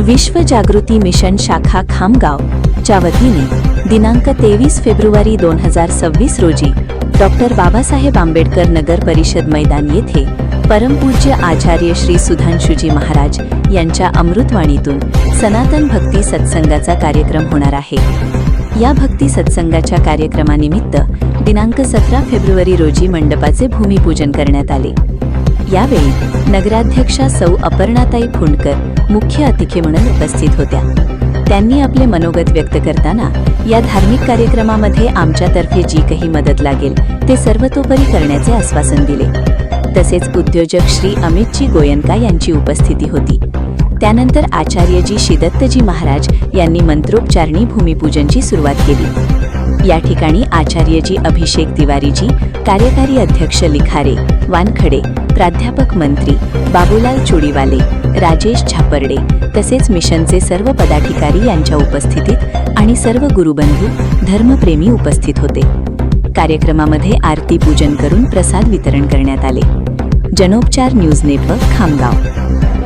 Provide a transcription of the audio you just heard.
विश्व जागृती मिशन शाखा खामगाव च्या वतीने दिनांक 23 फेब्रुवारी 2026 रोजी डॉक्टर बाबासाहेब आंबेडकर नगर परिषद मैदान येथे परमपूज्य आचार्य श्री सुधांशुजी महाराज यांच्या अमृतवाणीतून सनातन भक्ती सत्संगाचा कार्यक्रम होणार आहे। या भक्ती सत्संगाच्या कार्यक्रमानिमित्त दिनांक 17 फेब्रुवारी रोजी मंडपाचे भूमिपूजन करण्यात आले। यावेळी नगराध्यक्षा सौ अपर्णाताई फुंडकर मुख्य अतिथी म्हणून उपस्थित होत्या। त्यांनी आपले मनोगत व्यक्त करताना या धार्मिक कार्यक्रमामध्ये आमच्यातर्फे जी काही मदत लागेल ते सर्वतोपरी करण्याचे आश्वासन दिले। तसेच उद्योजक श्री अमितजी गोयनका यांची उपस्थिती होती। त्यानंतर आचार्यजी शिदत्तजी महाराज यांनी मंत्रोच्चारणी भूमिपूजनची सुरुवात केली। या ठिकाणी आचार्यजी अभिषेक तिवारीजी, कार्यकारी अध्यक्ष लिखारे वानखडे, प्राध्यापक मंत्री बाबूलाल चुडीवाले, राजेश झापर्डे तसेच मिशनचे सर्व पदाधिकारी यांच्या उपस्थितीत आणि सर्व गुरुबंधू धर्मप्रेमी उपस्थित होते। कार्यक्रमामध्ये आरती पूजन करून प्रसाद वितरण करण्यात आले। जनोपचार न्यूज नेटवर्क खामगाव।